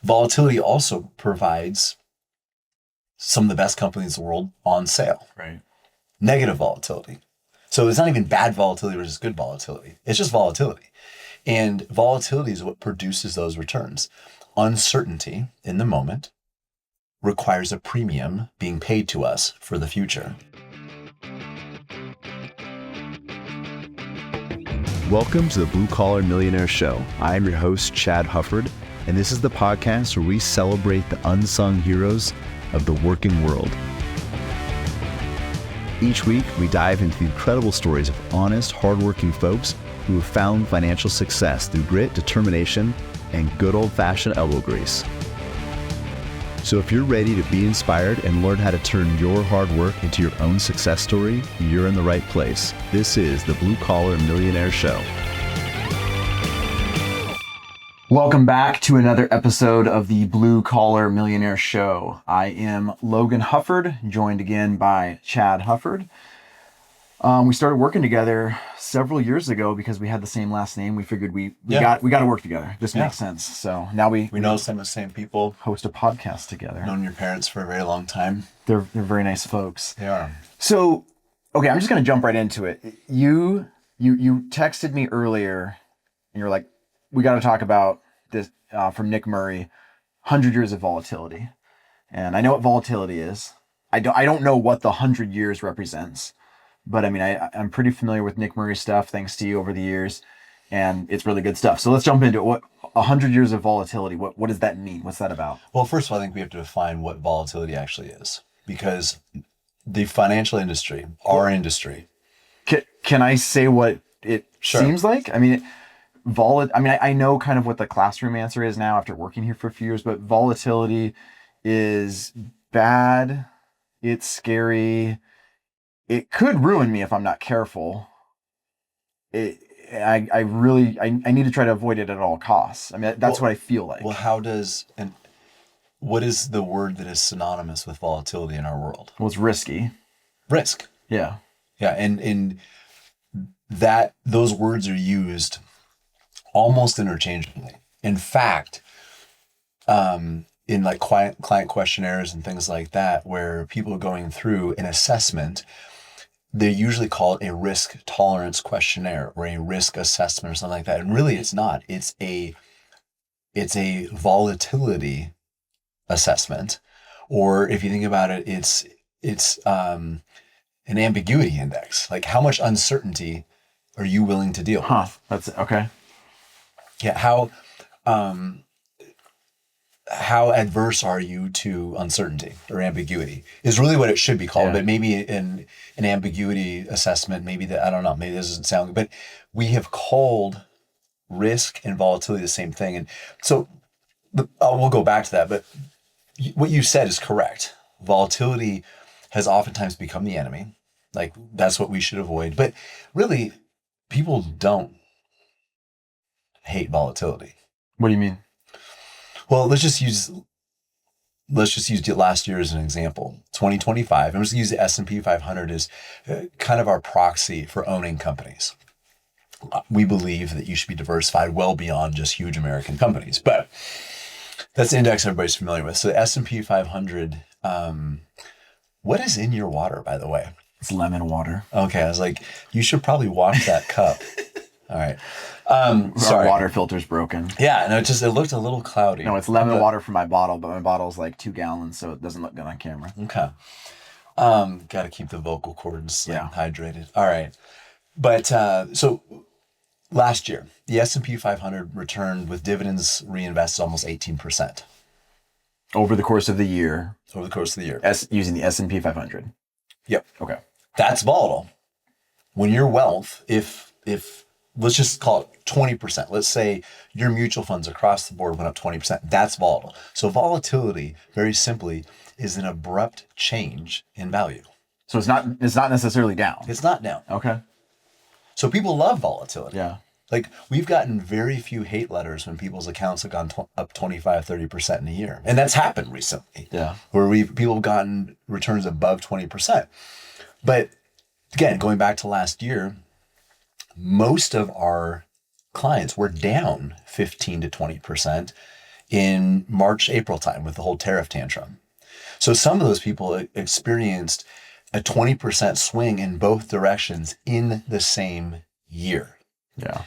Volatility also provides some of the best companies in the world on sale. Right. Negative volatility. So it's not even bad volatility versus good volatility. It's just volatility. And volatility is what produces those returns. Uncertainty in the moment requires a premium being paid to us for the future. Welcome to the Blue Collar Millionaire Show. I am your host, Chad Hufford, and this is the podcast where we celebrate the unsung heroes of the working world. Each week, we dive into the incredible stories of honest, hardworking folks who have found financial success through grit, determination, and good old-fashioned elbow grease. So if you're ready to be inspired and learn how to turn your hard work into your own success story, you're in the right place. This is the Blue Collar Millionaire Show. Welcome back to another episode of the Blue Collar Millionaire Show. I am Logan Hufford, joined again by Chad Hufford. We started working together several years ago because we had the same last name. We figured we got to work together. This makes sense. So now we know some of the same people. Host a podcast together. Known your parents for a very long time. They're very nice folks. They are. So, okay, I'm just going to jump right into it. You texted me earlier, and you're like, we got to talk about this from Nick Murray, 100 Years of Volatility. And I know what volatility is. I don't know what the 100 years represents. But I mean, I'm pretty familiar with Nick Murray stuff, thanks to you over the years, and it's really good stuff. So let's jump into it. What 100 years of volatility? What does that mean? What's that about? Well, first of all, I think we have to define what volatility actually is, because the financial industry, our industry. Can I say what it seems like? I mean, I know kind of what the classroom answer is now after working here for a few years, but volatility is bad. It's scary. It could ruin me if I'm not careful. I need to try to avoid it at all costs. I mean, that's what I feel like. Well, what is the word that is synonymous with volatility in our world? Well, it's risky. Risk. Yeah. Yeah. And that those words are used almost interchangeably. In fact, in like client questionnaires and things like that, where people are going through an assessment, they usually call it a risk tolerance questionnaire or a risk assessment or something like that. And really it's not. It's a volatility assessment. Or if you think about it, it's an ambiguity index. Like, how much uncertainty are you willing to deal with? That's okay. Yeah. How adverse are you to uncertainty or ambiguity is really what it should be called. Yeah. But maybe an ambiguity assessment, maybe that, I don't know, maybe this doesn't sound good, but we have called risk and volatility the same thing. And so we'll go back to that, but what you said is correct. Volatility has oftentimes become the enemy. Like, that's what we should avoid. But really, people don't hate volatility. What do you mean? Well, let's just use last year as an example. 2025. I'm just going to use the S&P 500 as kind of our proxy for owning companies. We believe that you should be diversified well beyond just huge American companies, but that's the index everybody's familiar with. So the S&P 500. What is in your water, by the way? It's lemon water. Okay, I was like, you should probably wash that cup. All right. Our water filter's broken. Yeah, no, it looked a little cloudy. No, it's lemon water for my bottle, but my bottle's like 2 gallons, so it doesn't look good on camera. Okay. Got to keep the vocal cords hydrated. All right. But so last year, the S&P 500 returned with dividends reinvested almost 18%. Over the course of the year. Using the S&P 500. Yep. Okay. That's volatile. When your wealth, if let's just call it 20%. Let's say your mutual funds across the board went up 20%. That's volatile. So volatility, very simply, is an abrupt change in value. So it's not necessarily down. It's not down. Okay. So people love volatility. Yeah. Like, we've gotten very few hate letters when people's accounts have gone up 25, 30% in a year. And that's happened recently. Yeah. Where people have gotten returns above 20%. But again, going back to last year, most of our clients were down 15 to 20%. in March, April time with the whole tariff tantrum. So some of those people experienced a 20% swing in both directions in the same year. Yeah.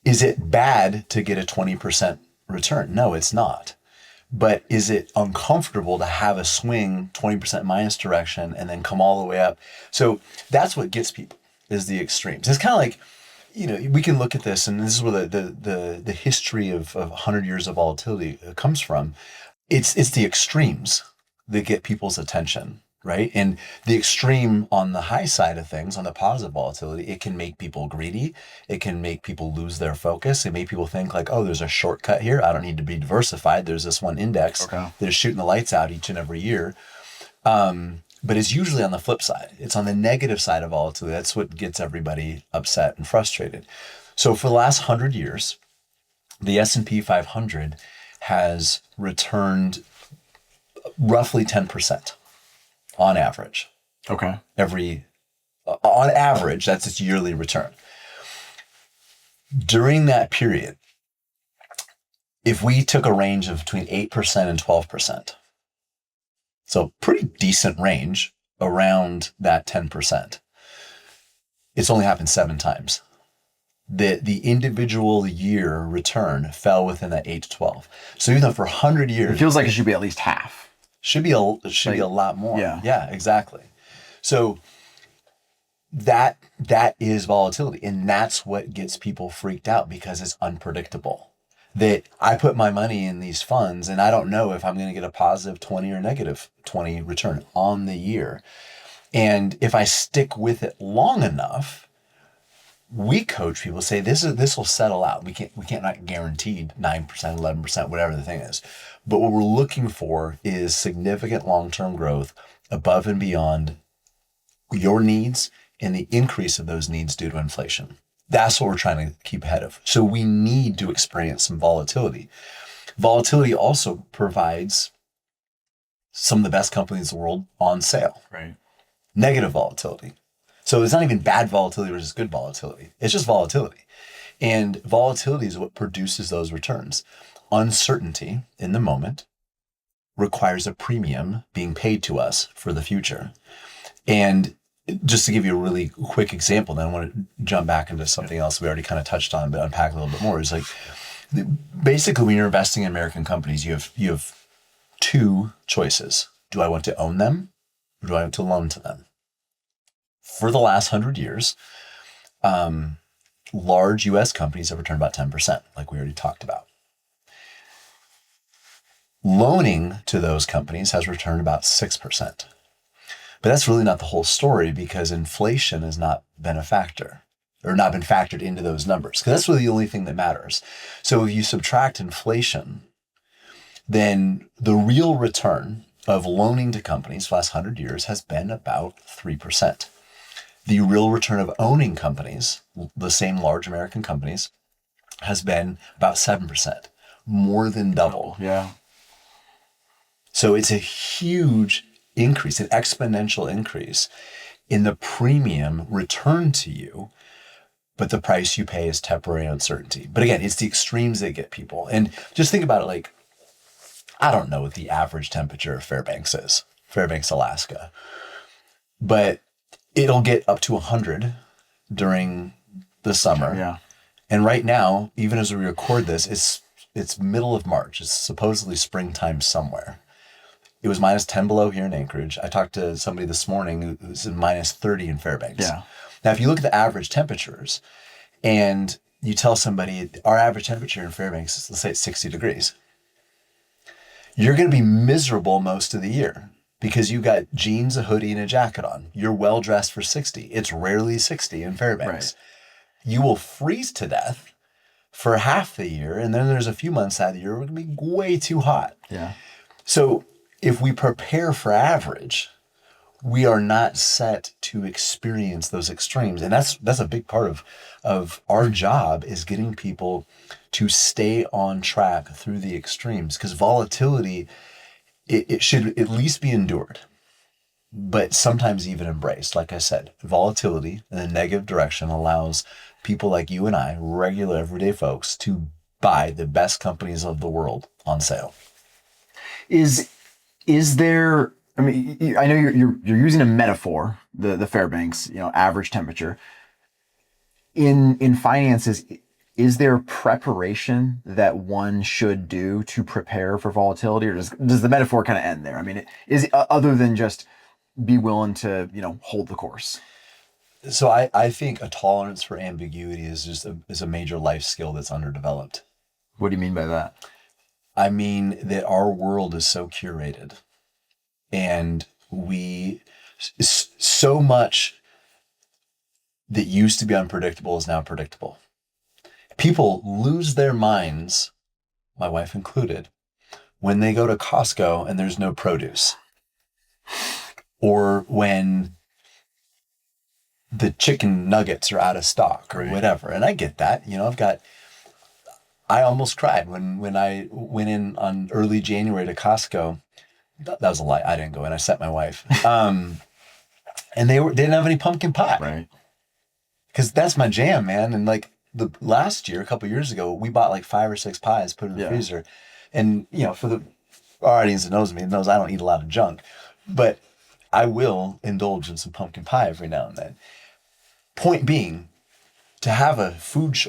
Is it bad to get a 20% return? No, it's not. But is it uncomfortable to have a swing 20% minus direction and then come all the way up? So that's what gets people, is the extremes. It's kind of like, we can look at this, and this is where the history of 100 years of volatility comes from. It's the extremes that get people's attention, right? And the extreme on the high side of things, on the positive volatility, it can make people greedy. It can make people lose their focus. It make people think like, oh, there's a shortcut here. I don't need to be diversified. There's this one index that is shooting the lights out each and every year. But it's usually on the flip side. It's on the negative side of volatility. That's what gets everybody upset and frustrated. So for the last 100 years, the S&P 500 has returned roughly 10% on average. Okay. On average, that's its yearly return. During that period, if we took a range of between 8% and 12%, so pretty decent range around that 10%, it's only happened 7 times. The individual year return fell within that 8 to 12. So even though for 100 years... It feels like it should be at least half. Should be a lot more. Yeah, exactly. So that is volatility, and that's what gets people freaked out, because it's unpredictable. That I put my money in these funds and I don't know if I'm going to get a positive 20 or negative 20 return on the year. And if I stick with it long enough, we coach people, say this will settle out. We can't not guaranteed 9%, 11%, whatever the thing is. But what we're looking for is significant long-term growth above and beyond your needs and the increase of those needs due to inflation. That's what we're trying to keep ahead of. So we need to experience some volatility. Volatility also provides some of the best companies in the world on sale. Right. Negative volatility. So it's not even bad volatility versus good volatility. It's just volatility. And volatility is what produces those returns. Uncertainty in the moment requires a premium being paid to us for the future. And just to give you a really quick example, then I want to jump back into something else we already kind of touched on, but unpack a little bit more. Is like, basically when you're investing in American companies, you have 2 choices. Do I want to own them, or do I want to loan to them? For the last 100 years, large U.S. companies have returned about 10%, like we already talked about. Loaning to those companies has returned about 6%. But that's really not the whole story, because inflation has not been a factor, or not been factored into those numbers, because that's really the only thing that matters. So if you subtract inflation, then the real return of loaning to companies for the last 100 years has been about 3%. The real return of owning companies, the same large American companies, has been about 7%, more than double. Yeah. So it's a huge increase, an exponential increase in the premium return to you, but the price you pay is temporary uncertainty. But again, it's the extremes that get people. And just think about it like, I don't know what the average temperature of Fairbanks is, Fairbanks, Alaska, but it'll get up to 100 during the summer. Yeah. And right now, even as we record this, it's middle of March. It's supposedly springtime somewhere. It was minus 10 below here in Anchorage. I talked to somebody this morning who was in minus 30 in Fairbanks. Yeah. Now, if you look at the average temperatures and you tell somebody our average temperature in Fairbanks is, let's say it's 60 degrees, you're going to be miserable most of the year because you got jeans, a hoodie, and a jacket on. You're well dressed for 60. It's rarely 60 in Fairbanks. Right. You will freeze to death for half the year, and then there's a few months out of the year where it'll be way too hot. Yeah. So if we prepare for average, we are not set to experience those extremes. And that's a big part of our job, is getting people to stay on track through the extremes, because volatility, it should at least be endured, but sometimes even embraced. Like I said, volatility in the negative direction allows people like you and I, regular everyday folks, to buy the best companies of the world on sale. Is there? I mean, I know you're using a metaphor, the Fairbanks, average temperature. In finances, is there preparation that one should do to prepare for volatility, or does the metaphor kind of end there? I mean, is other than just be willing to hold the course? So I think a tolerance for ambiguity is a major life skill that's underdeveloped. What do you mean by that? I mean that our world is so curated, and so much that used to be unpredictable is now predictable. People lose their minds, my wife included, when they go to Costco and there's no produce, or when the chicken nuggets are out of stock or whatever. And I get that. I almost cried when I went in on early January to Costco. That was a lie. I didn't go in. I sent my wife. And they didn't have any pumpkin pie. Right. Because that's my jam, man. And like the last year, a couple of years ago, we bought like 5 or 6 pies, put in the freezer. And, for the audience that knows me, knows I don't eat a lot of junk. But I will indulge in some pumpkin pie every now and then. Point being, to have a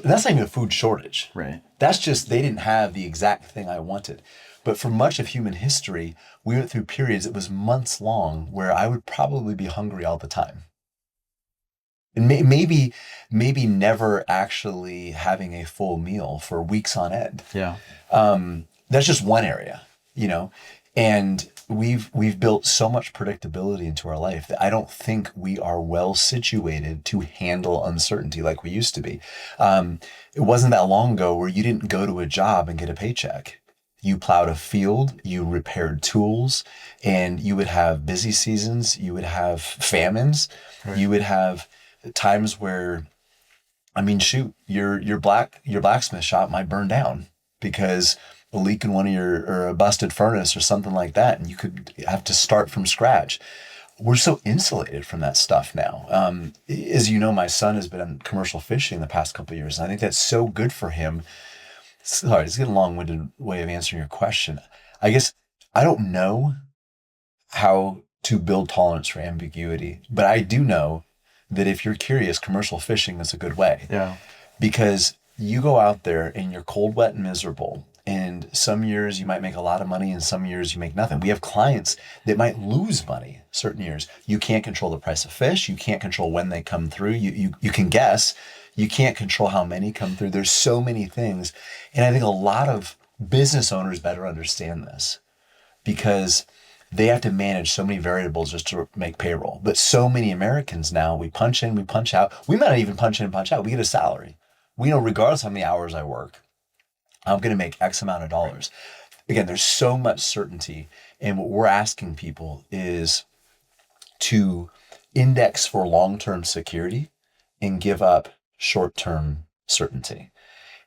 that's not even a food shortage. Right. That's just they didn't have the exact thing I wanted. But for much of human history, we went through periods, it was months long, where I would probably be hungry all the time. And maybe never actually having a full meal for weeks on end. Yeah. That's just one area, and we've built so much predictability into our life that I don't think we are well situated to handle uncertainty like we used to be. It wasn't that long ago where you didn't go to a job and get a paycheck. You plowed a field, you repaired tools, and you would have busy seasons, you would have famines, you would have times where, your blacksmith shop might burn down because a leak in or a busted furnace or something like that, and you could have to start from scratch. We're so insulated from that stuff now. As you know, my son has been in commercial fishing the past couple of years, and I think that's so good for him. Sorry, it's getting a long-winded way of answering your question. I guess I don't know how to build tolerance for ambiguity, but I do know that if you're curious, commercial fishing is a good way. Yeah. Because you go out there and you're cold, wet, and miserable. And some years you might make a lot of money and some years you make nothing. We have clients that might lose money certain years. You can't control the price of fish. You can't control when they come through. You can guess. You can't control how many come through. There's so many things. And I think a lot of business owners better understand this because they have to manage so many variables just to make payroll. But so many Americans now, we punch in, we punch out. We might not even punch in and punch out. We get a salary. We know regardless of how many hours I work, I'm going to make X amount of dollars. Again, there's so much certainty. And what we're asking people is to index for long-term security and give up short-term certainty.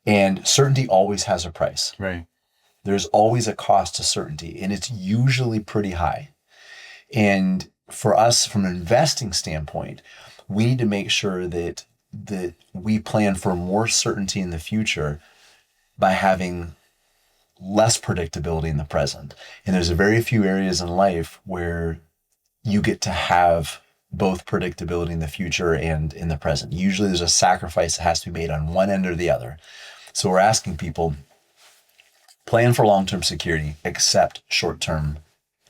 And certainty always has a price. Right. There's always a cost to certainty, and it's usually pretty high. And for us, from an investing standpoint, we need to make sure that we plan for more certainty in the future by having less predictability in the present. And there's a very few areas in life where you get to have both predictability in the future and in the present. Usually there's a sacrifice that has to be made on one end or the other. So we're asking people, plan for long-term security, accept short-term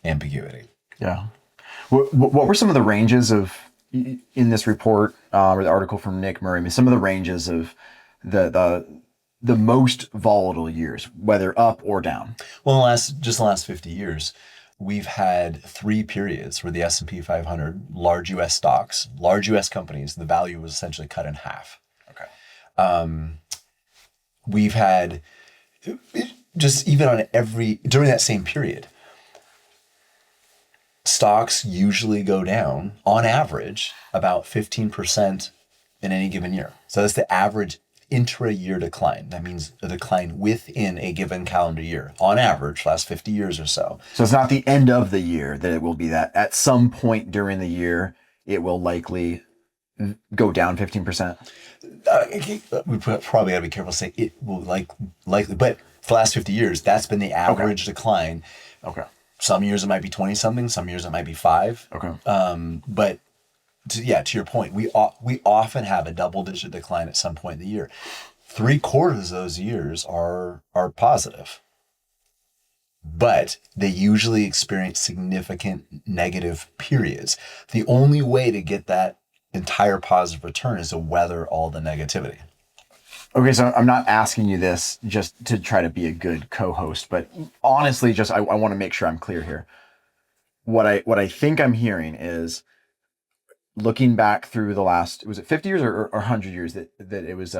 ambiguity. Yeah. What were some of the ranges of, in this report or the article from Nick Murray, I mean, some of the ranges of the most volatile years, whether up or down? Well, in the last 50 years, we've had 3 periods where the S&P 500, large U.S. stocks, large U.S. companies, the value was essentially cut in half. Okay. We've had just even during that same period, stocks usually go down on average about 15% in any given year. So that's the average intra-year decline. That means a decline within a given calendar year, on average, last 50 years or so. So it's not the end of the year that it will be that. At some point during the year, it will likely go down 15%. We probably got to be careful to say it will likely, but For the last 50 years, that's been the average decline. Okay. Some years it might be 20 something, some years it might be 5. Okay. But to your point, we often have a double-digit decline at some point in the year. 3/4 of those years are positive, but they usually experience significant negative periods. The only way to get that entire positive return is to weather all the negativity. Okay, so I'm not asking you this just to try to be a good co-host, but honestly, just I want to make sure I'm clear here. What I think I'm hearing is, looking back through the last, was it 50 years or 100 years that it was,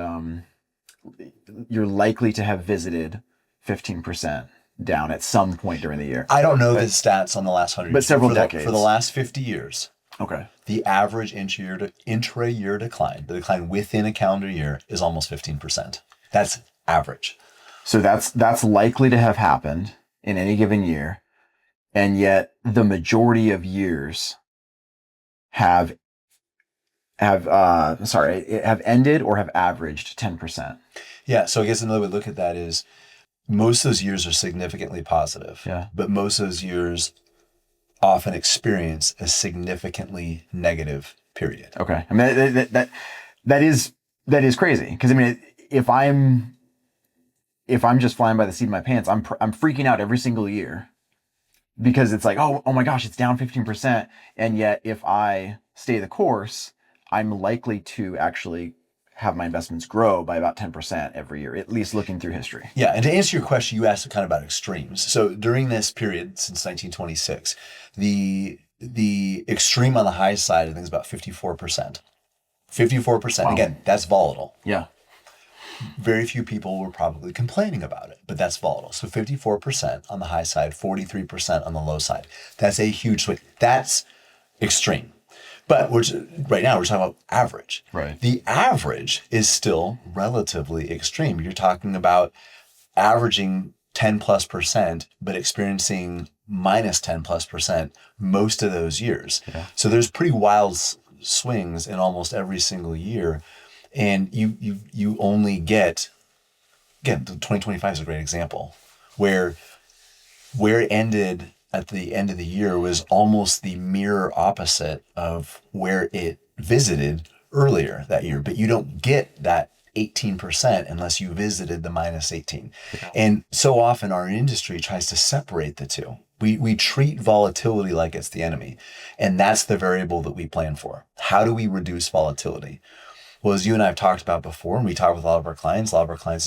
you're likely to have visited 15% down at some point during the year. I don't know the stats on the last 100 years. But several decades. For the last 50 years, okay, the average intra-year decline, the decline within a calendar year, is almost 15%. That's average. So that's likely to have happened in any given year, and yet the majority of years have ended or have averaged 10%. Yeah. So I guess another way to look at that is, most of those years are significantly positive. Yeah. But most of those years often experience a significantly negative period. Okay. I mean, that is crazy. Because I mean, if I'm just flying by the seat of my pants, I'm freaking out every single year, because it's like, oh my gosh, it's down 15%. And yet if I stay the course, I'm likely to actually have my investments grow by about 10% every year, at least looking through history. Yeah. And to answer your question, you asked kind of about extremes. So during this period, since 1926, the extreme on the high side, I think, is about 54%. 54%. Wow. Again, that's volatile. Yeah. Very few people were probably complaining about it, but that's volatile. So 54% on the high side, 43% on the low side. That's a huge swing. That's extreme. But right now we're talking about average. Right. The average is still relatively extreme. You're talking about averaging 10+%, but experiencing minus 10+% most of those years. Yeah. So there's pretty wild swings in almost every single year. And you only get, again, 2025 is a great example, where it ended at the end of the year was almost the mirror opposite of where it visited earlier that year. But you don't get that 18% unless you visited the minus 18. Yeah. And so often our industry tries to separate the two. We treat volatility like it's the enemy. And that's the variable that we plan for. How do we reduce volatility? Well, as you and I have talked about before, and we talk with a lot of our clients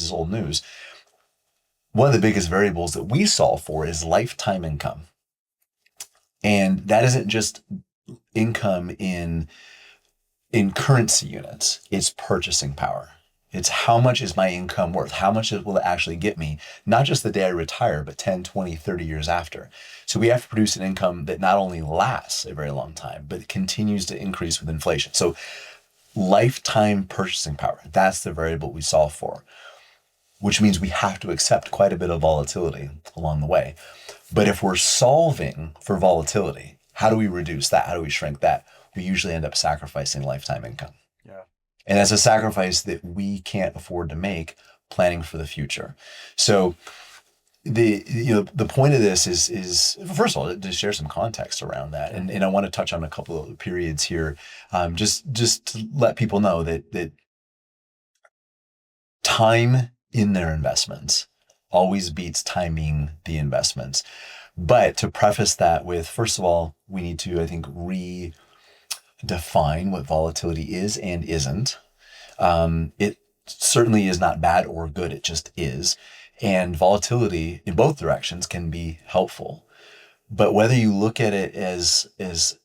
is old news. One of the biggest variables that we solve for is lifetime income. And that isn't just income in currency units, it's purchasing power. It's how much is my income worth? How much will it actually get me? Not just the day I retire, but 10, 20, 30 years after. So we have to produce an income that not only lasts a very long time, but it continues to increase with inflation. So lifetime purchasing power, that's the variable we solve for, which means we have to accept quite a bit of volatility along the way. But if we're solving for volatility, how do we reduce that? How do we shrink that? We usually end up sacrificing lifetime income. Yeah. And that's a sacrifice that we can't afford to make planning for the future. So the point of this is first of all, to share some context around that. And I want to touch on a couple of periods here, just to let people know that time in their investments always beats timing the investments. But to preface that with, first of all, we need to, I think, redefine what volatility is and isn't. It certainly is not bad or good. It just is. And volatility in both directions can be helpful. But whether you look at it as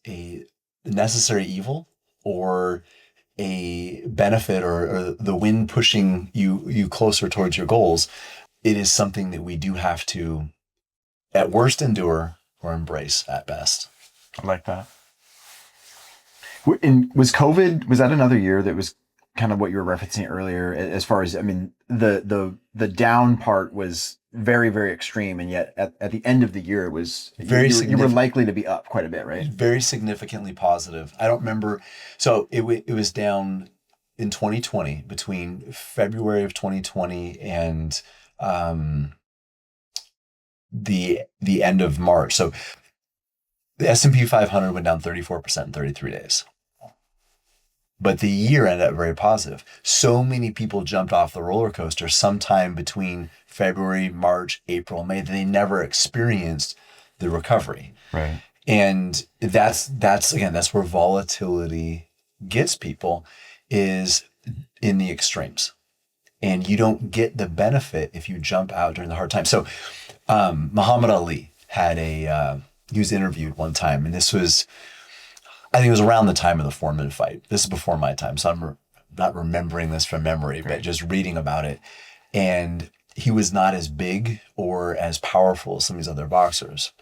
a necessary evil or a benefit or the wind pushing you closer towards your goals, it is something that we do have to, at worst, endure or embrace at best. I like that. And was that another year that was kind of what you were referencing earlier, as far as, I mean, the down part was very, very extreme, and yet at the end of the year it was very you were likely to be up quite a bit, right? Very significantly positive. I don't remember. So it was down in 2020, between February of 2020 and the end of March. So the S&P 500 went down 34% in 33 days. But the year ended up very positive. So many people jumped off the roller coaster sometime between February, March, April, May that they never experienced the recovery. Right. And that's where volatility gets people, is in the extremes. And you don't get the benefit if you jump out during the hard time. So Muhammad Ali had he was interviewed one time, and this was, I think it was around the time of the Foreman fight. This is before my time, so I'm not remembering this from memory, but just reading about it. And he was not as big or as powerful as some of these other boxers,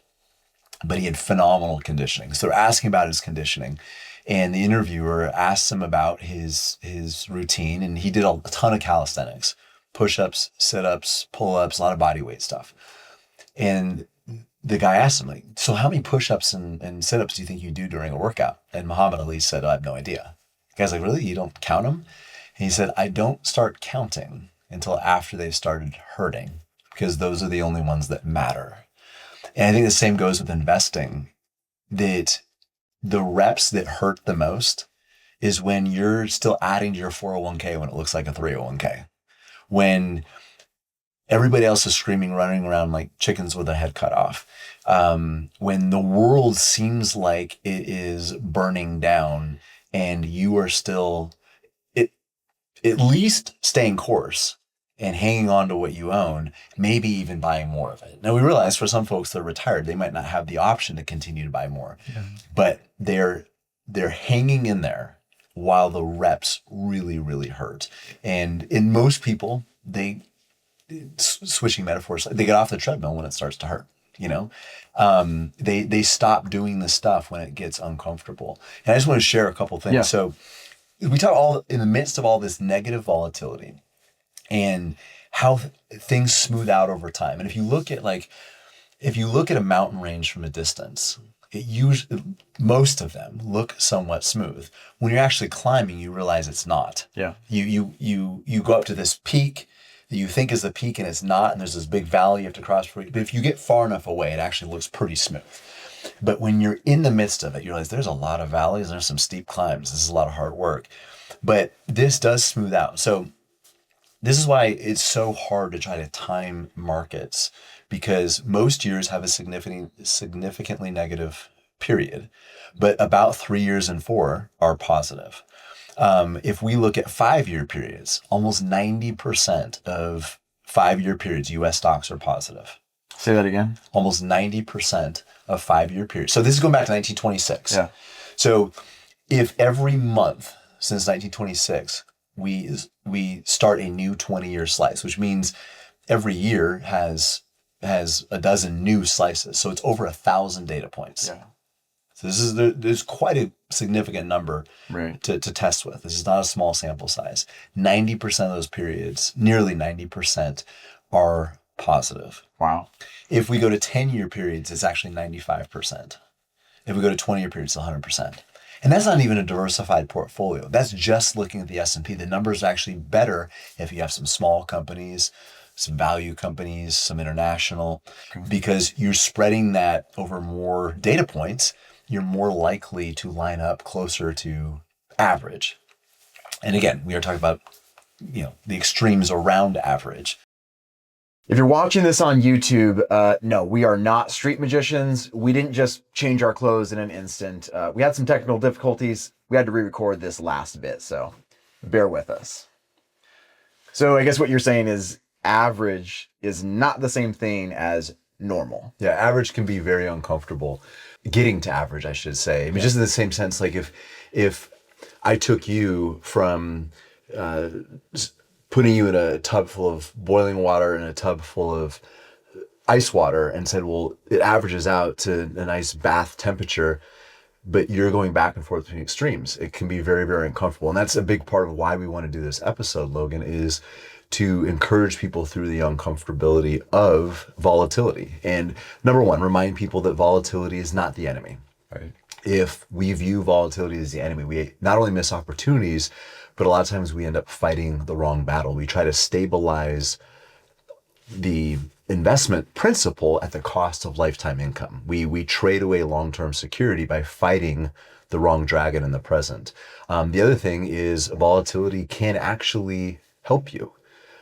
but he had phenomenal conditioning. So they're asking about his conditioning, and the interviewer asked him about his routine, and he did a ton of calisthenics, push-ups, sit-ups, pull-ups, a lot of body weight stuff. And the guy asked him, like, so how many push-ups and sit-ups do you think you do during a workout? And Muhammad Ali said, I have no idea. The guy's like, really? You don't count them? And he said, I don't start counting until after they've started hurting, because those are the only ones that matter. And I think the same goes with investing, that the reps that hurt the most is when you're still adding to your 401k when it looks like a 301k. When everybody else is screaming, running around like chickens with their head cut off. When the world seems like it is burning down and you are still at least staying course and hanging on to what you own, maybe even buying more of it. Now, we realize for some folks that are retired, they might not have the option to continue to buy more, but they're hanging in there while the reps really, really hurt. And in most people, switching metaphors, they get off the treadmill when it starts to hurt. They stop doing the stuff when it gets uncomfortable. And I just want to share a couple things. Yeah. So we talk in the midst of all this negative volatility and how things smooth out over time. And if you look at a mountain range from a distance, most of them look somewhat smooth. When you're actually climbing, you realize it's not. Yeah. You go up to this peak that you think is the peak and it's not, and there's this big valley you have to cross. But if you get far enough away, it actually looks pretty smooth. But when you're in the midst of it, you realize there's a lot of valleys, and there's some steep climbs. This is a lot of hard work. But this does smooth out. So this is why it's so hard to try to time markets, because most years have a significantly negative period, but about 3 years and 4 are positive. If we look at 5-year periods, almost 90% of 5-year periods, U.S. stocks are positive. Say that again. Almost 90% of 5-year periods. So this is going back to 1926. Yeah. So if every month since 1926, we start a new 20-year slice, which means every year has a dozen new slices. So it's over 1,000 data points. Yeah. So there's quite a significant number to test with. This is not a small sample size. 90% of those periods, nearly 90%, are positive. Wow. If we go to 10-year periods, it's actually 95%. If we go to 20-year periods, it's 100%. And that's not even a diversified portfolio. That's just looking at the S&P. The numbers are actually better if you have some small companies, some value companies, some international, because you're spreading that over more data points. You're more likely to line up closer to average. And again, we are talking about, the extremes around average. If you're watching this on YouTube, no, we are not street magicians. We didn't just change our clothes in an instant. We had some technical difficulties. We had to re-record this last bit, so bear with us. So I guess what you're saying is average is not the same thing as normal. Yeah, average can be very uncomfortable. Getting to average, I should say. I mean, just in the same sense, like if I took you from putting you in a tub full of boiling water and a tub full of ice water and said, well, it averages out to a nice bath temperature, but you're going back and forth between extremes. It can be very, very uncomfortable. And that's a big part of why we want to do this episode, Logan, is to encourage people through the uncomfortability of volatility. And number one, remind people that volatility is not the enemy. Right. If we view volatility as the enemy, we not only miss opportunities, but a lot of times we end up fighting the wrong battle. We try to stabilize the investment principal at the cost of lifetime income. We trade away long-term security by fighting the wrong dragon in the present. The other thing is volatility can actually help you.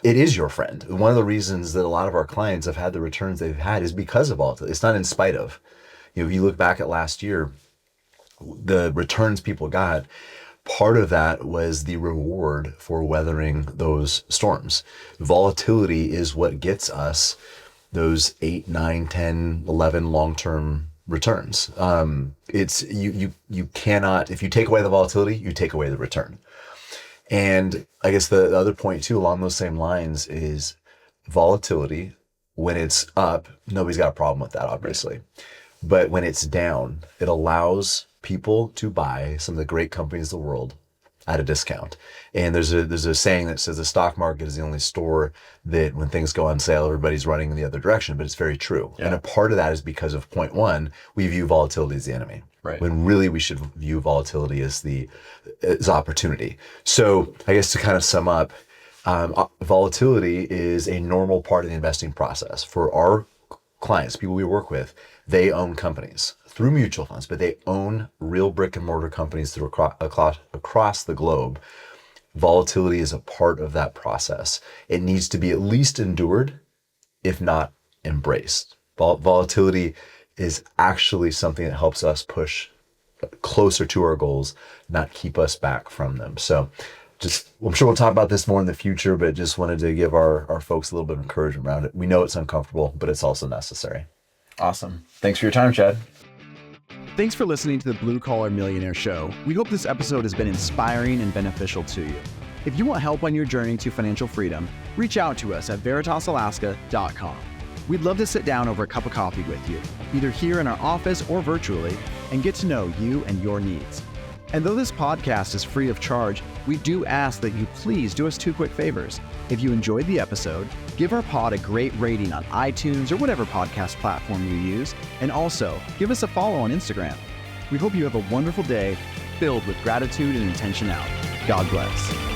It is your friend. One of the reasons that a lot of our clients have had the returns they've had is because of volatility. It's not in spite of. If you look back at last year, the returns people got, part of that was the reward for weathering those storms. Volatility is what gets us those 8, 9, 10, 11 long-term returns. It's you cannot, if you take away the volatility, you take away the return. And I guess the other point too, along those same lines, is volatility. When it's up, nobody's got a problem with that, obviously. But when it's down, it allows people to buy some of the great companies of the world at a discount. And there's a saying that says the stock market is the only store that when things go on sale, everybody's running in the other direction, but it's very true. Yeah. And a part of that is because of point one, we view volatility as the enemy. Right. When really we should view volatility as opportunity. So I guess to kind of sum up, volatility is a normal part of the investing process. For our clients, people we work with, they own companies through mutual funds, but they own real brick and mortar companies through across the globe. Volatility is a part of that process. It needs to be at least endured, if not embraced. Volatility is actually something that helps us push closer to our goals, not keep us back from them. So I'm sure we'll talk about this more in the future, but just wanted to give our folks a little bit of encouragement around it. We know it's uncomfortable, but it's also necessary. Awesome. Thanks for your time, Chad. Thanks for listening to the Blue Collar Millionaire Show. We hope this episode has been inspiring and beneficial to you. If you want help on your journey to financial freedom, reach out to us at veritasalaska.com. We'd love to sit down over a cup of coffee with you, either here in our office or virtually, and get to know you and your needs. And though this podcast is free of charge, we do ask that you please do us 2 quick favors. If you enjoyed the episode, give our pod a great rating on iTunes or whatever podcast platform you use, and also give us a follow on Instagram. We hope you have a wonderful day filled with gratitude and intentionality. God bless.